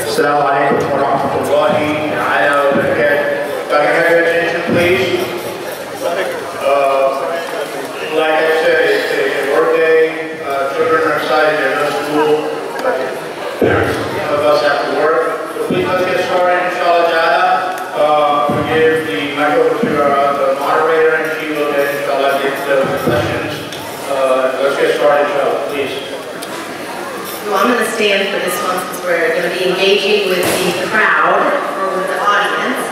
Assalamu alaikum wa rahmatullahi ta'ala wa barakatuh. If I can have your attention, please. Like I said, it's a work day. Children are excited, they're not school. Parents, some of us have to work. So please let's get started, inshallah ta'ala. We give the microphone to the moderator, and she will then, inshallah, give the questions. Let's get started, inshallah, please. Well, I'm going to stand for this one since we're going to be engaging with the crowd or with the audience.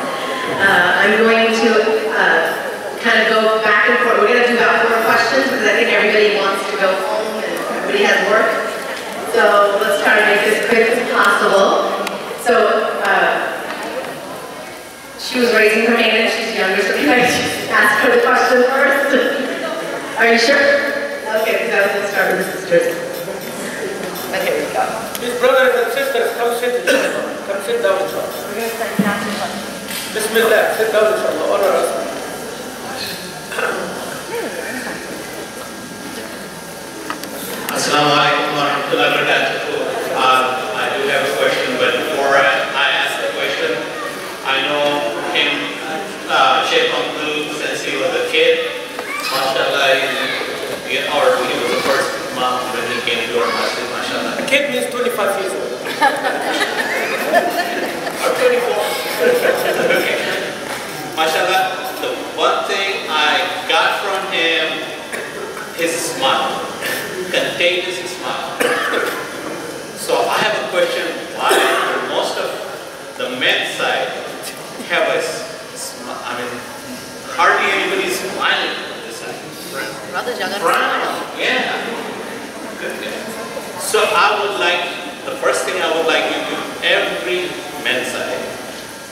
I'm going to kind of go back and forth. We're going to do about 4 questions because I think everybody wants to go home and everybody has work. So let's try to make this quick as possible. So she was raising her hand and she's younger, so can I just ask her the question first? Are you sure? Okay, so let's start with the sisters. Okay, we go. His brothers and sisters, come sit down, inshallah. We're going to send down to one. Bismillah, sit down, inshallah. Honor us. Assalamu alaikum wa rahmatullahi wa barakatuh. I do have a question, but before I ask the question, I know him, Sheikh Mahmoud, since he was a kid. MashaAllah, he was the first Imam when he came to our Masjid, MashaAllah. A kid means 25 years old. Or 24. Okay. MashaAllah, the one thing I got from him, his smile. Contagious smile. So I have a question, why most of the men's side have a smile? I mean, hardly anybody is smiling on this side. Brothers, y'all gotta smile. Yeah. Good. So I would like, the first thing I would like you to, every men's side,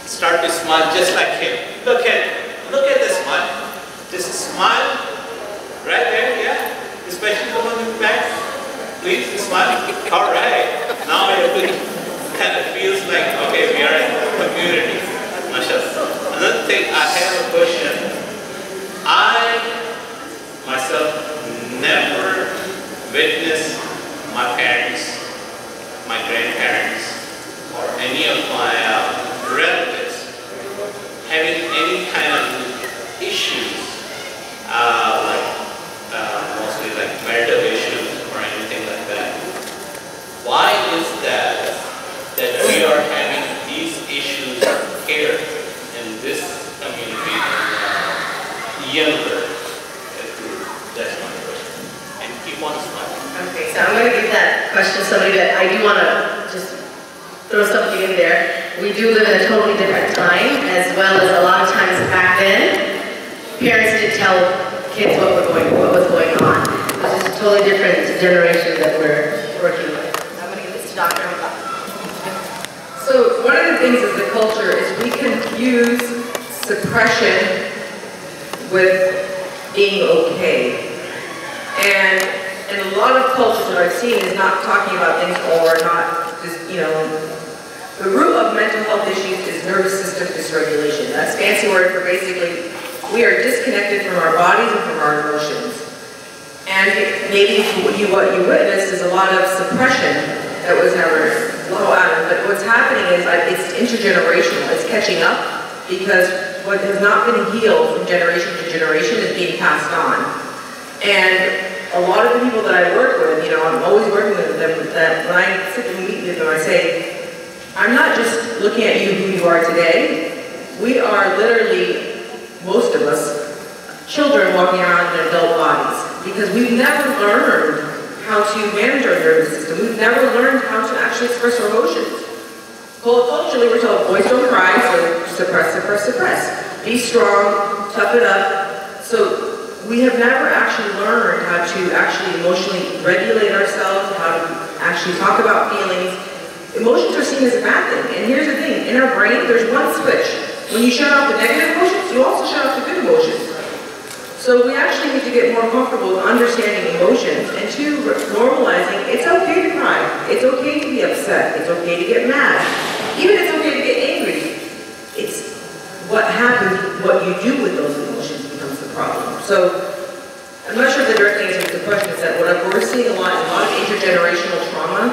start to smile just like him. Look at the smile. Just smile right there, yeah. Especially the one in the back. Please smile. All right. Now it kind of feels like, okay, we are in a community. MashaAllah. Another thing, I have a question. I myself never witnessed my parents, my grandparents, or any of my relatives having any kind of issues, mostly like marital issues or anything like that. Why is that we are having these issues here in this community and younger group? That's my question. And keep on smiling. Okay, so I'm going to give that question to somebody, but I do want to just throw something in there. We do live in a totally different time, as well as a lot of times back then, parents didn't tell kids what was going on. It was just a totally different generation that we're working with. I'm going to give this to Dr. Hamza. So one of the things as a culture is we confuse suppression with being okay. And in a lot of cultures that I've seen is not talking about things or not just, the root of mental health issues is nervous system dysregulation. That's a fancy word for basically we are disconnected from our bodies and from our emotions. And maybe what you witnessed is a lot of suppression that was never low out of. But what's happening is it's intergenerational. It's catching up because what has not been healed from generation to generation is being passed on. And a lot of the people that I work with, I'm always working with them, that when I sit and meet with them, I say, I'm not just looking at you who you are today. We are literally, most of us, children walking around in adult bodies because we've never learned how to manage our nervous system. We've never learned how to actually express our emotions. Culturally, we're told, boys don't cry, so suppress, suppress, suppress. Be strong, tough it up. So we have never actually learned how to actually emotionally regulate ourselves, how to actually talk about feelings. Emotions are seen as a bad thing. And here's the thing, in our brain, there's one switch. When you shut off the negative emotions, you also shut off the good emotions. So we actually need to get more comfortable with understanding emotions, and two, normalizing it's okay to cry, it's okay to be upset, it's okay to get mad, even it's okay to get angry. It's what happens, what you do with those emotions becomes the problem. So I'm not sure if the direct answer to the question is that what we're seeing a lot of intergenerational trauma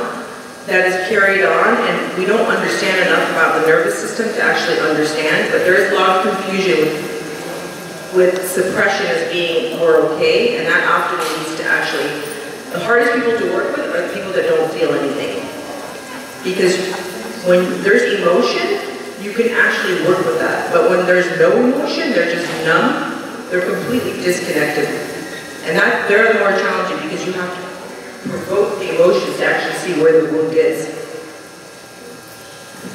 that is carried on, and we don't understand enough about the nervous system to actually understand, but there is a lot of confusion with suppression as being more okay, and that often leads to actually, the hardest people to work with are the people that don't feel anything. Because when there's emotion, you can actually work with that. But when there's no emotion, they're just numb, they're completely disconnected. And that, they're more challenging because you have to provoke the emotions to actually see where the wound is.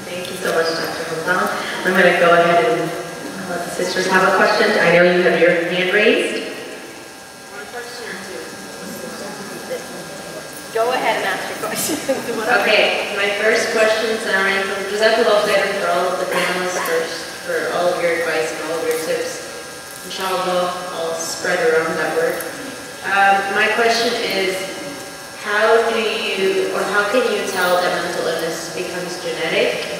Thank you so much, Dr. Hamza. I'm going to go ahead and let the sisters have a question. I know you have your hand raised. One question or two? Go ahead and ask your question. Okay, my first questions are from Jazakallah khair for all of the panelists, for all of your advice and all of your tips. Inshallah, I'll spread around that word. My question is, how can you tell that mental illness becomes genetic?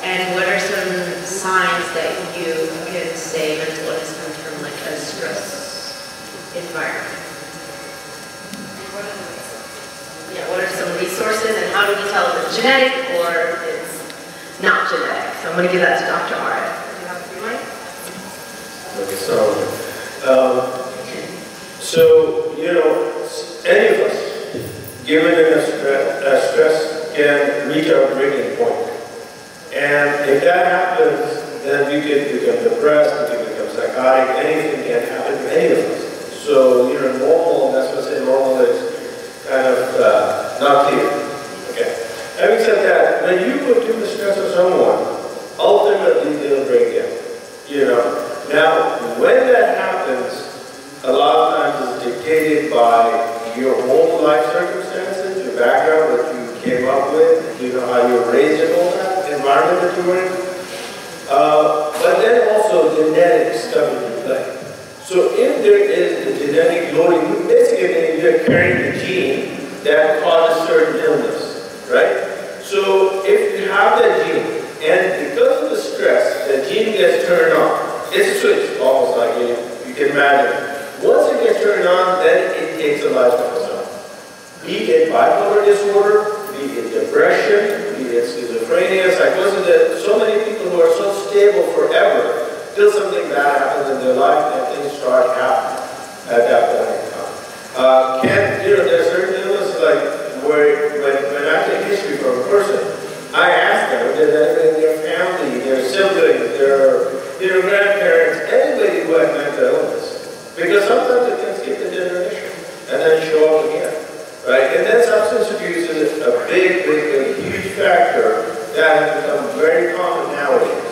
And what are some signs that you can say mental illness comes from like a stress environment? Yeah, what are some resources and how do we tell if it's genetic or if it's not genetic? So I'm going to give that to Dr. Arif. Okay, so, you know, any of us, given a stress, can reach our breaking point. And if that happens, then we can become depressed, we can become psychotic, anything can happen to any of us. So, you know, normal, that's what I say, normal is kind of not clear. Okay. Having said that, when you put too much stress on someone, ultimately they'll break down. You know. Now, when that happens, a lot of times it's dictated by your own life circumstances, your background, what you came up with, you know, how you were raised and all that, environment that you were in. But then also genetics come into play. So if there is a genetic loading, basically you're carrying a gene that causes certain illness, right? So if you have that gene, and because of the stress, the gene gets turned on. It's a switch, almost like you can imagine. Once it gets turned on, then it takes a life of its own. Be it bipolar disorder, be it depression, be it schizophrenia, psychosis. So many people who are so stable forever, till something bad happens in their life, and things start happening at that point in time. There are certain illnesses like where when I take history from a person, I ask them if there's anybody in their family, their siblings, their grandparents, anybody who has mental illness. Because sometimes it can skip the generation and then show up again. Right? And then substance abuse is a big, huge factor that has become very common nowadays.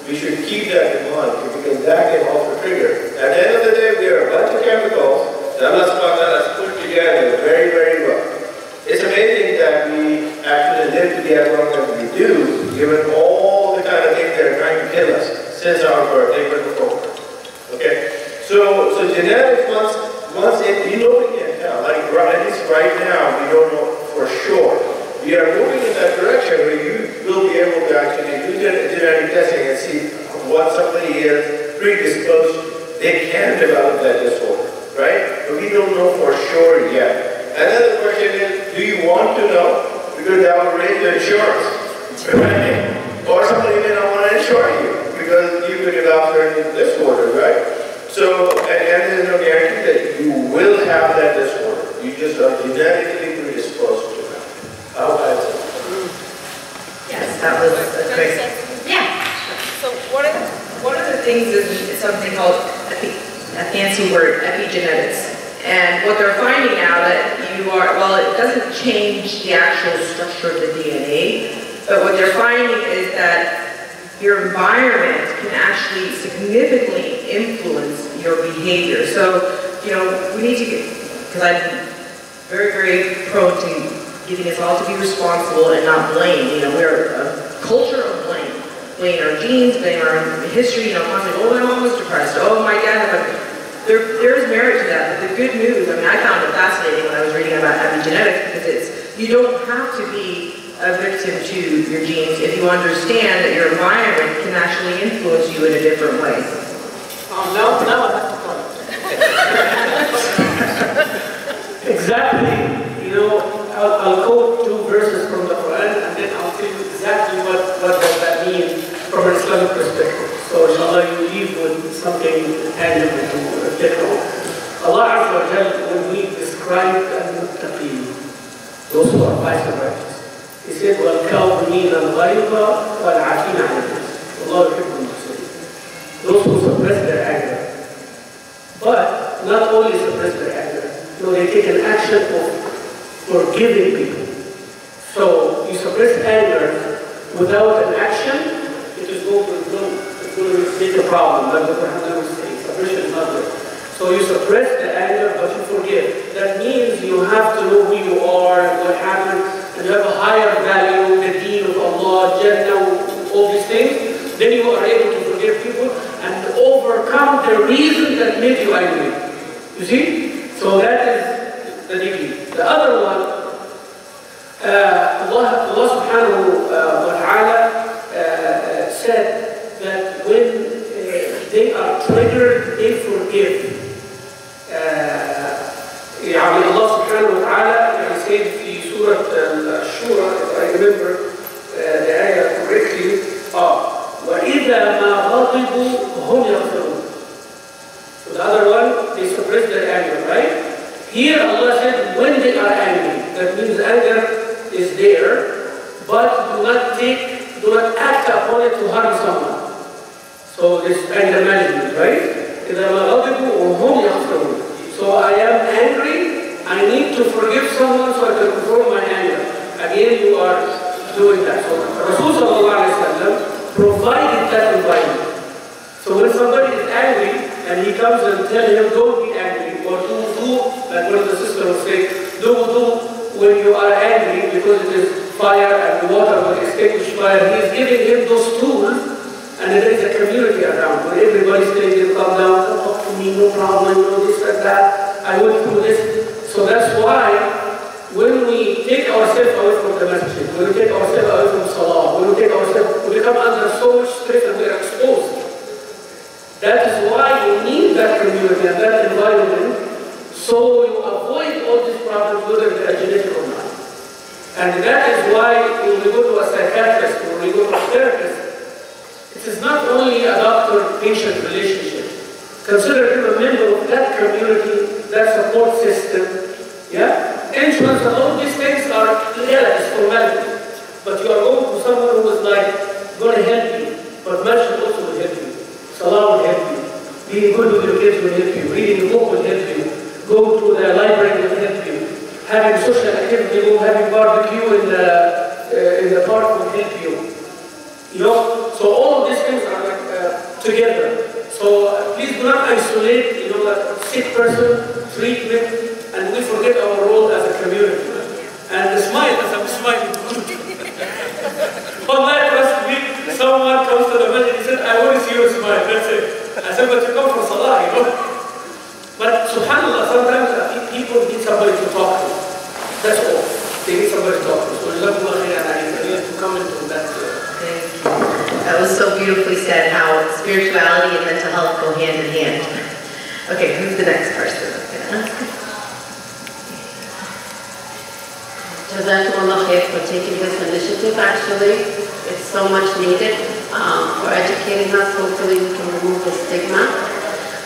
We should keep that in mind because that can also trigger. At the end of the day, there are a bunch of chemicals that let's put together very, very well. It's amazing that we actually live to be as long as we do, given all the kind of things that are trying to kill us since our birth, even before. Okay? So genetics, once you know we can tell, like at least right now, we don't know for sure. We are moving in that direction where you will be able to actually do genetic testing and see what somebody is predisposed to. They can develop that disorder, right? But we don't know for sure yet. Another question is, do you want to know? Because that will raise your insurance, right? Or somebody may not want to insure you because you could develop certain disorders, right? So, and there's no guarantee that you will have that disorder. You just are genetically predisposed to that. I hope I answered. Yes, that was a great. Yeah. So One of the things is something called, a fancy word, epigenetics. And what they're finding now that well, it doesn't change the actual structure of the DNA, but what they're finding is that your environment can actually significantly influence your behavior. So, you know, we need to get, because I'm very, very prone to getting us all to be responsible and not blame. You know, we're a culture of blame. Blame our genes, blame our history, you know, constantly, oh, my mom was depressed, oh, my dad, there's good news. I mean, I found it fascinating when I was reading about epigenetics because you don't have to be a victim to your genes if you understand that your environment can actually influence you in a different way. Now I have to call. Exactly. You know, I'll quote 2 verses from the Quran and then I'll tell you exactly what does that mean from an Islamic perspective. So inshallah you leave with something tangible to reflect on. Allah Azza wa Jalla, when we describe al-muttaqeen, those who are pious and righteous, He said, وَالْكَاظِمِينَ الْغَيْظَ وَالْعَافِينَ عَنِ النَّاسِ. Allah يحب المحسنين. Those who suppress their anger. But not only suppress their anger, no, they take an action of forgiving people. So you suppress anger without an action, it is going to grow. It's going to make a problem, like the Quran was saying. Suppression is not good. So you suppress the anger, but you forgive. That means you have to know who you are and what happened, and you have a higher value, the deen of Allah, Jannah, all these things. Then you are able to forgive people and overcome the reason that made you angry. You see? So that is the degree. The other one, Allah subhanahu wa ta'ala said that when they are triggered, they forgive. يعني Allah subhanahu wa ta'ala said في سورة الشورى, if I remember the ayah correctly, وَإِذَا مَا غَضِبُوا هُمْ يَغْفِرُونَ. So the other one, they suppress their anger, right? Here Allah said when they are angry, that means anger is there, but do not act upon it to harm someone. So this anger management, right? إِذَا مَا غَضِبُوا هُمْ يَغْفِرُونَ. So I am angry, I need to forgive someone so I can control my anger. Again, you are doing that. So Rasul provided that environment. So when somebody is angry and he comes and tells him, don't be angry, or do, like one of the sisters will say, do when you are angry because it is fire and water will extinguish fire. He is giving him those tools, and there is a community around where everybody stays and calm down, don't talk to me, no problem, no this and that, I went through this. So that's why when we take ourselves away from the Masjid, when we take ourselves away from Salah, when we take ourselves, we become under so much stress and we are exposed. That is why you need that community and that environment so you avoid all these problems, whether they are genetic or not. And that is why when we go to a psychiatrist or when we go to a therapist, it is not only a doctor-patient relationship. Consider him a member of that community, that support system. Yeah? Insurance and all these things are legalities, formalities. But you are going to someone who is like going to help you. But Masjid also will help you. Salah will help you. Being good with your kids will help you. Reading a book will help you. Going to the library will help you. Having social activity, having barbecue in the park will help you. You know, so all of these things are like together. So please do not isolate, you know, that sick person, treatment, and we forget our role as a community. And the smile, as I'm smiling. One night last week, someone comes to the Masjid, he said, I want to see your smile, that's it. I said, but you come for Salah, you know. But subhanAllah, sometimes people need somebody to talk to. That's all. They need somebody to talk to. So I need to come into that. That was so beautifully said, how spirituality and mental health go hand in hand. Okay, who's the next person? Jazakumullah khair for taking this initiative. Actually, it's so much needed for educating us. Hopefully we can remove the stigma.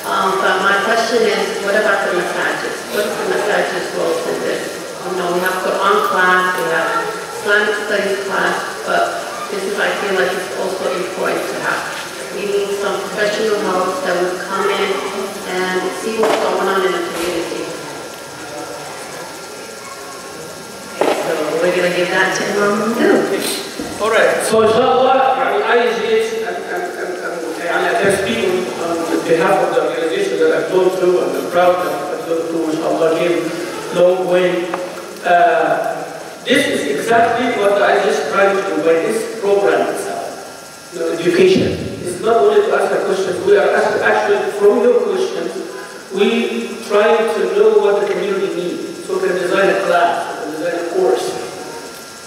But my question is, what about the massages? What's the massages role in this? You know, we have Quran class, we have Islamic studies class, but this is, I feel like it's also important to have. We need some professional help that would come in and see what's going on in the community. So we're going to give that to Imam Hamza. All right. So inshallah, I can speak on behalf of the organization that I've gone through, and I'm proud that I've gone through, inshallah, came a long way. This is exactly what I just tried to do by this program itself. You know, education. It's not only to ask the questions, we are actually, from your questions, we try trying to know what the community needs, so we can design a class, we can design a course.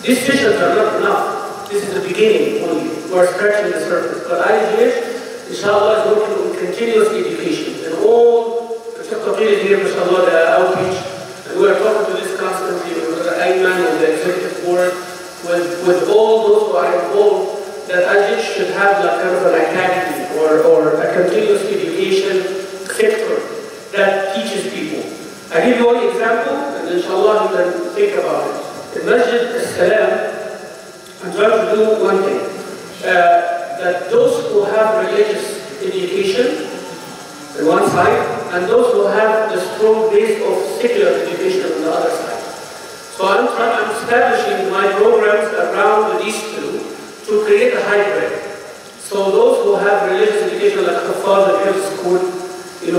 These sessions are not enough. This is the beginning only. We're scratching the surface. But IGH, inshallah, is working on continuous education. And all, Dr. is here, inshallah, the outreach. And we are talking to this constantly with the Ayman and the executive board, with all those who are involved, that IGH should have like kind of an academy or a continuous education sector that teaches people. I give you one example, and inshallah you can think about it. In Masjid Salam, I'm trying to do one thing, that those who have religious education on one side, and those who have the strong base of secular education on the other side. So I'm establishing my programs around these two to create a hybrid. So those who have religious education like Hafaz and school,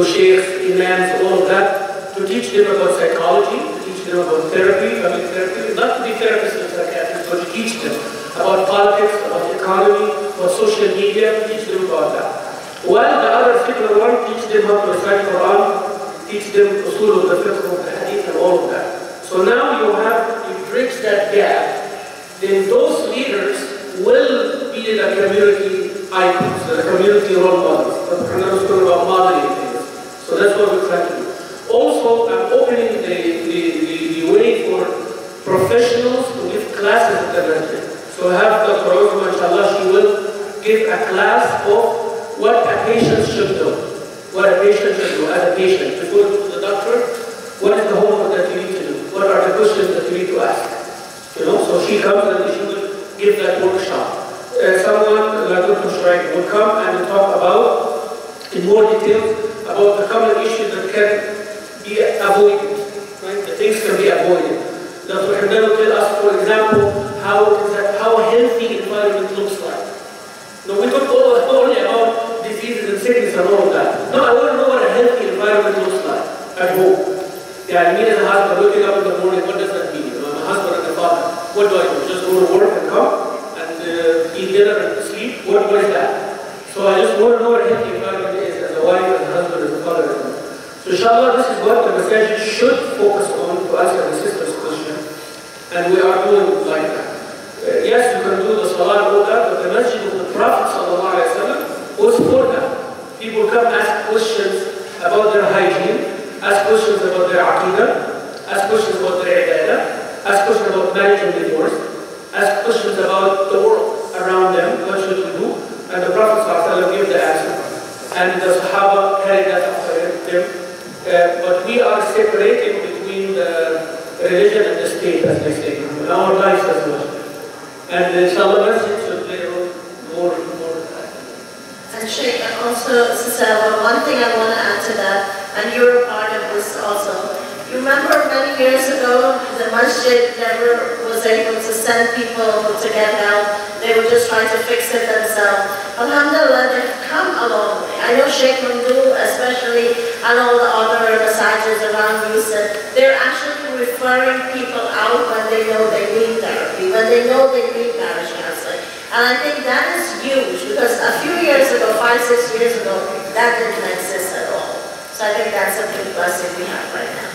sheikhs, imams, all of that, to teach them about psychology, to teach them about therapy, family therapy, not to be therapists and psychiatrists, but to teach them about politics, about economy, about social media, teach them about that. While the other secular one, teach them how to recite Quran, teach them usul of the fiqh of the hadith and all of that. So now you bridge that gap, then those leaders will be the community icons, the community role models. But we're not talking about modeling things. So that's what we're trying to do. Also, I'm opening the way for professionals to give classes at the Masjid. So I have Dr. Uzma, inshallah, she will give a class of what a patient should do. What a patient should do as a patient. Before you go to the doctor, what is the homework that you need to do? What are the questions that you need to ask? So she comes and she will give that workshop. Someone like Dr. Shraik will come and talk about, in more detail, about the common issues that can be avoided. Right? The things can be avoided. Dr. Hamza will tell us, for example, how a healthy environment looks like. Now, we talk only about diseases and sickness and all of that. No, I want to know what a healthy environment looks like at home. Yeah, me as a husband, waking up in the morning, what does that mean? I'm a husband and a father. What do I do? Just go to work and come and eat dinner and sleep? What is that? So I just want to know what a healthy environment is as a wife, as a husband, as a father. So inshallah, this is what the Masjid should focus on to answer the sister's question. And we are doing like that. Yes, you can do the salah and all that, but the Masjid of the Prophet ﷺ was for that. People come ask questions about their hygiene, ask questions about their aqidah, ask questions about their ibadah, ask questions about marriage and divorce, ask questions about the world around them, what should we do? And the Prophet ﷺ gave the answer. And the Sahaba carried that after them. But we are separating between the religion and the state, as they say, in our lives as well. And inshallah, Masjid should play a role more time. And Sheikh, also, Sister, one thing I want to add to that, and you're a part of this also. You remember many years ago, the Masjid never was able to send people to get help. They were just trying to fix it themselves. Alhamdulillah, they've come a long way. I know Sheikh Mamdou, especially, and all the other masajids around Houston, they're actually referring people out when they know they need therapy, when they know they need marriage counseling. And I think that is huge, because a few years ago, 5-6 years ago, that didn't exist at all. So I think that's a big blessing we have right now.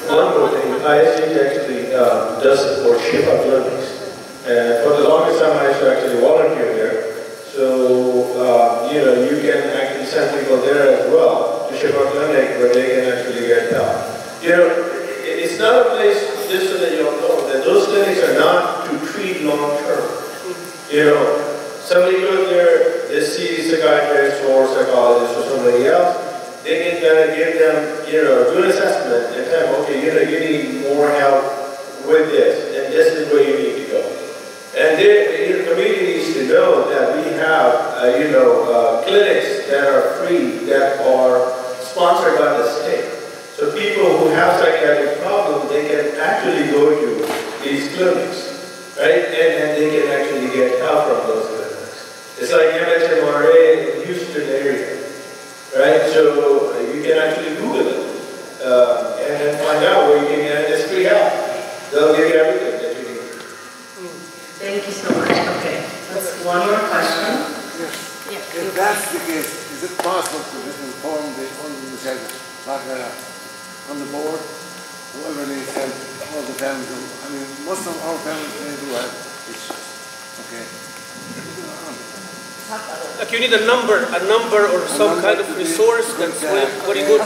One more thing, ISG actually does support Shifa clinics. And for the longest time, I used to actually volunteer there. So, you can actually send people there as well to Shifa clinic where they can actually get help. It's not a place, just so that you all know, that those clinics are not to treat long term. Somebody goes there, they see a psychiatrist or psychologist or somebody else, they can kind of give them, do an assessment and tell them, okay, you need more help with this, and this is where you need to go. And the community needs to know that we have, clinics that are free, that are sponsored by the state. So people who have psychiatric problems, they can actually go to these clinics, right? And they can actually get help from those clinics. It's like MHMRA in the Houston area, right? So you can actually Google it and then find out where you can get this free help. They'll give you everything that you need. Thank you so much. Okay, let's one more question. Yes. If that's the case, is it possible to just inform the Masjid on the board, whoever needs help, all the families do. I mean, most of our families, they do have issues, okay? Like you need a number or some kind of resource that's very good.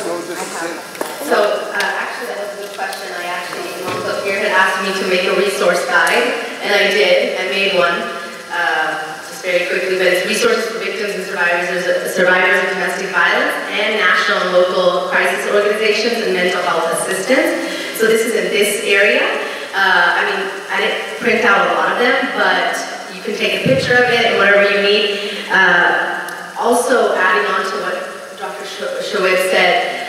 So actually that was a good question. I actually, Imam Cook here had asked me to make a resource guide, and I did. I made one, just very quickly, but it's resources for victims and survivors of domestic violence and national and local crisis organizations and mental health assistance. So this is in this area. I mean, I didn't print out a lot of them, but you can take a picture of it and whatever you need. Also adding on to what Dr. Shoaib said,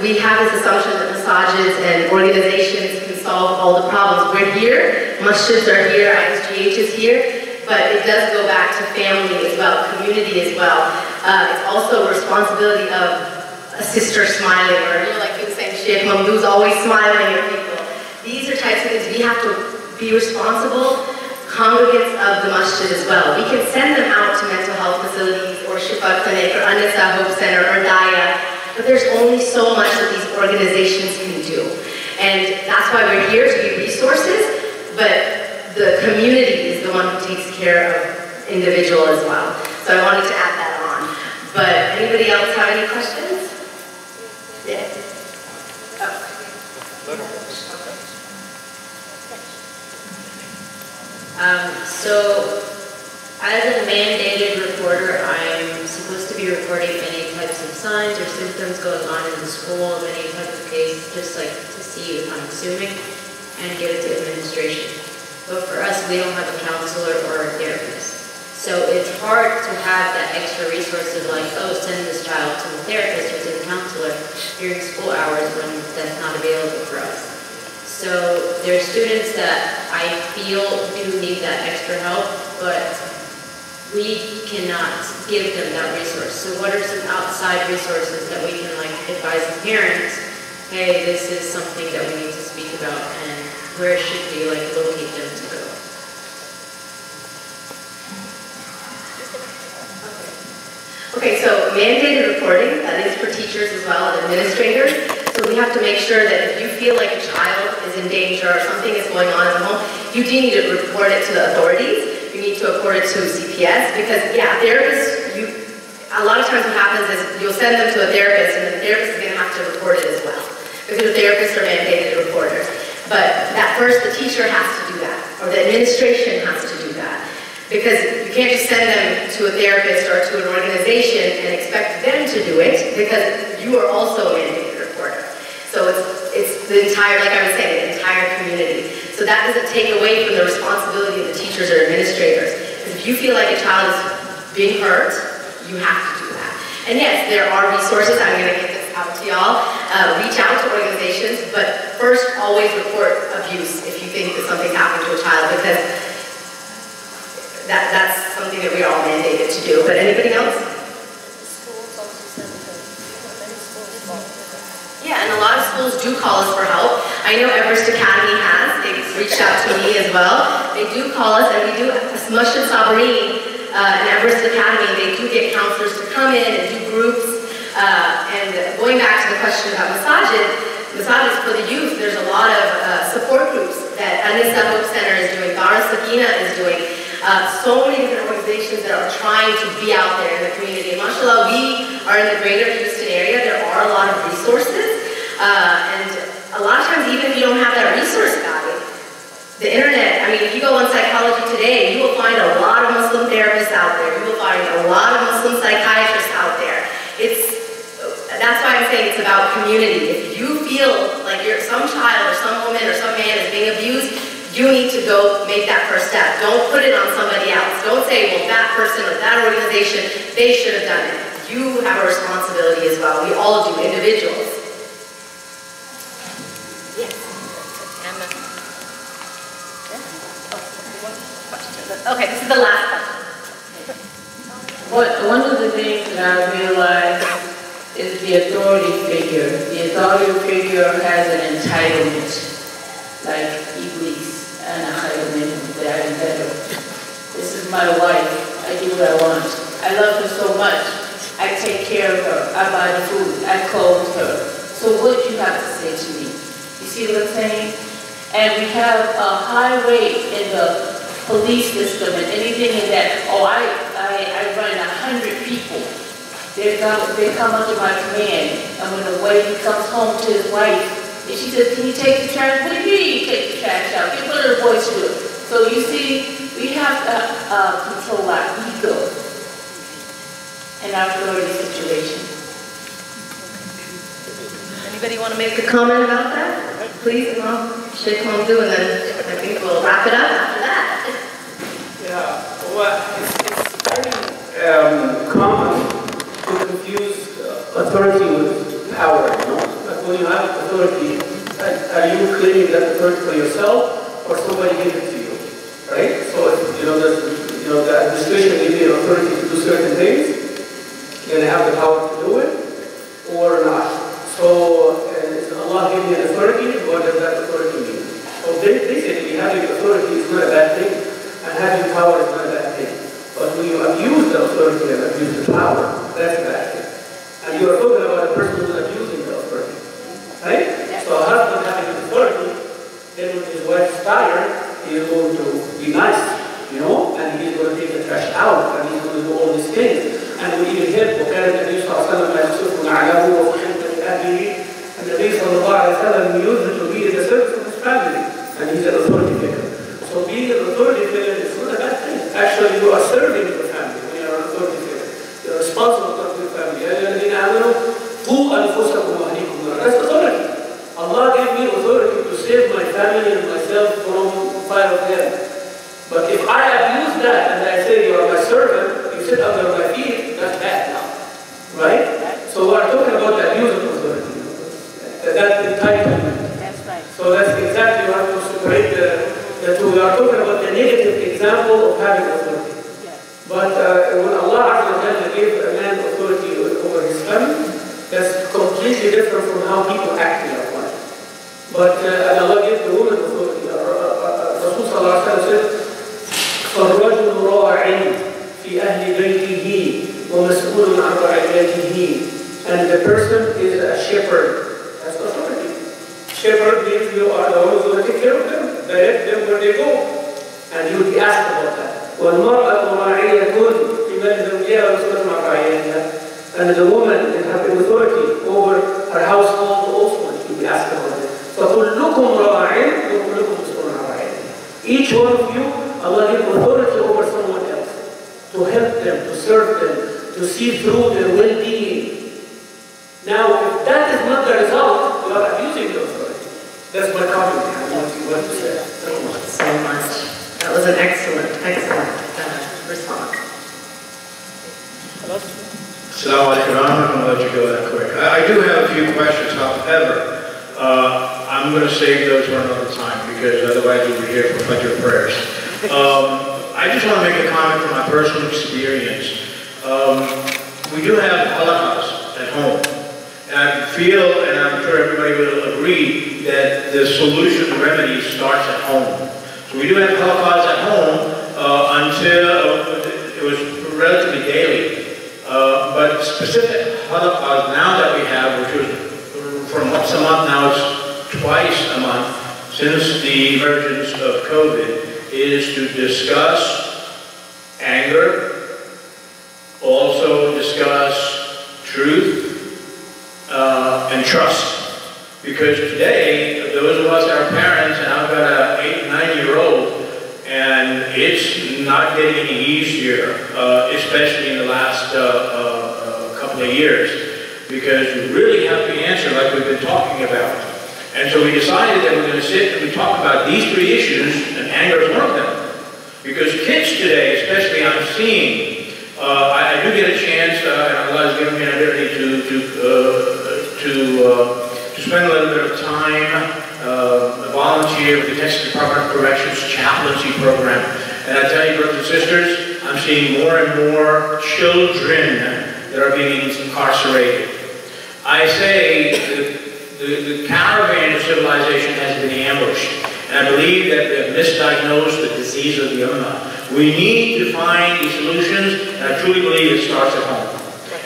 we have this assumption that massages and organizations can solve all the problems. We're here, masjids are here, ISGH is here, but it does go back to family as well, community as well. It's also a responsibility of a sister smiling, or like you were saying, Sheikh Mamdou's always smiling at people. These are types of things we have to be responsible congregants of the masjid as well. We can send them out to mental health facilities or Shifa Clinic or An-Nisa Hope Center or Daya, but there's only so much that these organizations can do. And that's why we're here, to be resources, but the community is the one who takes care of individual as well. So I wanted to add that on. But anybody else have any questions? Yeah. So, as a mandated reporter, I'm supposed to be reporting any types of signs or symptoms going on in the school of any type of case, just like to see, I'm assuming, and give it to administration. But for us, we don't have a counselor or a therapist. So it's hard to have that extra resources like, oh, send this child to the therapist or to the counselor during school hours when that's not available for us. So there are students that I feel do need that extra help, but we cannot give them that resource. So what are some outside resources that we can like advise the parents, hey, this is something that we need to speak about, and where should we like locate them to go? Okay, so mandated reporting, that is for teachers as well and administrators. So we have to make sure that if you feel like a child is in danger or something is going on at the home, you do need to report it to the authorities. You need to report it to CPS because, yeah, therapists, a lot of times what happens is you'll send them to a therapist and the therapist is going to have to report it as well because the therapists are mandated reporters. But that first, the teacher has to do that or the administration has to do that. Because you can't just send them to a therapist or to an organization and expect them to do it because you are also a mandated reporter. So it's the entire, like I was saying, the entire community. So that doesn't take away from the responsibility of the teachers or administrators. Because if you feel like a child is being hurt, you have to do that. And yes, there are resources. I'm going to get this out to y'all. Reach out to organizations, but first always report abuse if you think that something's happened to a child because that's something that we are all mandated to do. But anybody else? Yeah, and a lot of schools do call us for help. I know Everest Academy has. They've reached out to me as well. They do call us, and we do, Masjid Sabreen and Everest Academy, they do get counselors to come in and do groups. And going back to the question about Masjid for the youth, there's a lot of support groups that An-Nisa Hope Center is doing, Dara Sakina is doing. So many different organizations that are trying to be out there in the community. And mashallah, we are in the greater Houston area. There are a lot of resources. And a lot of times, even if you don't have that resource guide, the internet, I mean, if you go on Psychology Today, you will find a lot of Muslim therapists out there. You will find a lot of Muslim psychiatrists out there. That's why I'm saying it's about community. If you feel like some child or some woman or some man is being abused, you need to go make that first step. Don't put it on somebody else. Don't say, well, that person or that organization, they should have done it. You have a responsibility as well. We all do, individuals. Yes. Okay, this is the last question. One of the things that I realized is the authority figure. The authority figure has an entitlement, like Iblis. This is my wife. I do what I want. I love her so much. I take care of her. I buy the food, I clothe her. So what do you have to say to me? You see what I'm saying? And we have a high rate in the police system and anything in that. Oh, I run 100 people. They come under my command. And when the lady comes home to his wife, and she says, "Can you take the trash?" "What do you mean take the trash out? Get one of the boys to do it." So you see, we have to control our ego in our authority situation. Anybody want to make a comment about that? Please, Sheikh Hamza, and then I think we'll wrap it up after that. Yeah, well, it's very common to confuse authority with power, you know? Like when you have authority, are you claiming that authority for yourself or somebody gave it to you, right? So, the administration gave you authority to do certain things, you're going to have the power to do it or not. So, Allah gave you an authority, what does that authority mean? So basically, having authority is not a bad thing, and having power is not a bad thing. But when you abuse the authority and abuse the power, that's a bad thing. And you are talking about a person who's abusing the authority, right? So a husband having authority, then when his wife's tired, he is going to be nice, you know, and he's going to take the trash out, and he's going to do all these things. And we even hear, وكان النبي صلى الله عليه وسلم يصرف نعله وفخمة لأهله. And the Nabi sallallahu alayhi wa sallam used it to be in the service of his family, and he's an authority figure. So being an authority figure is not a bad thing. Actually, you are serving your family when you are an authority figure. You are responsible for your family. That's authority. Allah gave me authority to save my family and myself from fire of hell. But if I abuse that and I say you are my servant, you sit under my feet, that's bad now. Right? So we are talking about the abuse of authority. That entitlement. That's right. So that's exactly what we separate the two. We are talking about the negative example of having authority. Yes. But when Allah gave a man authority over his family, that's completely different from how people act in our life. But Allah gave the woman authority. Rasul sallallahu alaihi wasallam said, "فَالرَّجُلُ رَاعٍ فِي أَهْلِ بَيْتِهِ وَمَسْئُولٌ عَنْ رَعِيَّتِهِ." And the person is a shepherd. That's authority. Shepherd means you are the one who's going to take care of them, direct them where they go. And you will be asked about that. وَالْمَرْأَةُ رَاعِيَّةٌ فِي بَيْتِ زَوْجِهَا وَمَسْئُولٌ عَنْ رَعِيَّتِهَا. And the woman is having authority over her household also, and she will be asked about it. فَكُلُّكُمْ رَاعٍ وَكُلُّكُمْ مَسْئُولٌ عَنْ رَعِيَّتِهِ. Each one of you, Allah gives authority over someone else, to help them, to serve them, to see through their well-being. Now, if that is not the result, you are abusing the authority. That's my comment. I want to say. Thank you so much. That was an excellent response. Assalamu alaikum. I'm going to let you go that quick. I do have a few questions, however, I'm going to save those for another time because otherwise we'll be here for a bunch of prayers. I just want to make a comment from my personal experience. We do have halaqas at home. And I feel, and I'm sure everybody will agree, that the solution, the remedy starts at home. So we do have halaqas at home until it was relatively daily. But specific halaqas now that we have, which was from once a month, now it's twice a month since the emergence of COVID, is to discuss anger, also discuss truth, and trust. Because today, those of us that are parents, and I've got an 8- and 9-year-old, and it's not getting any easier, especially in the last couple of years, because you really have to answer like we've been talking about. And so we decided that we're going to sit and we talk about these 3 issues, and anger is one of them. Because kids today, especially I'm seeing, I do get a chance, and Allah has given me an ability to spend a little bit of time, volunteer with the Texas Department of Corrections chaplaincy program. And I tell you, brothers and sisters, I'm seeing more and more children that are being incarcerated. I say the caravan of civilization has been ambushed. And I believe that they've misdiagnosed the disease of the Ummah. We need to find these solutions, and I truly believe it starts at home.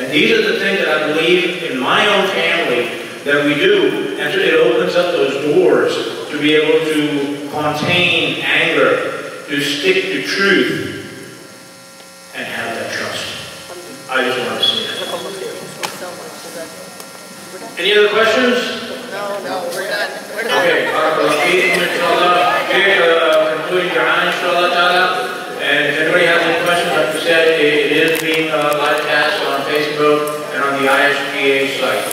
And these are the things that I believe in my own family that we do, and so it opens up those doors to be able to contain anger, to stick to truth, and have that trust. I just want to see that. Any other questions? No, we're done. Okay, concluding dua, inshallah ta'ala. And if anybody has any questions, like we said, it is being live cast on Facebook and on the ISGA site.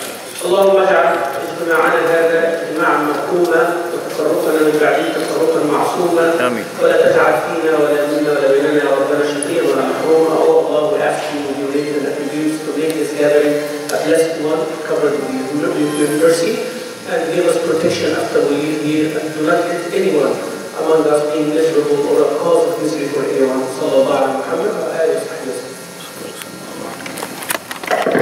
اللهم اجعل اجتماعنا هذا اجتماعا مرحوما وتفرقنا من بعده تفرقا معصوما ولا تجعل فينا ولا منا ولا بيننا يا ربنا شقيا ولا محروما. Oh Allah, we ask you with your name and attributes to make this gathering a blessed one, covered with your mercy, and give us protection after we leave here, and do not let anyone among us be miserable or a cause of misery for anyone. Sallallahu alaihi wa sallam.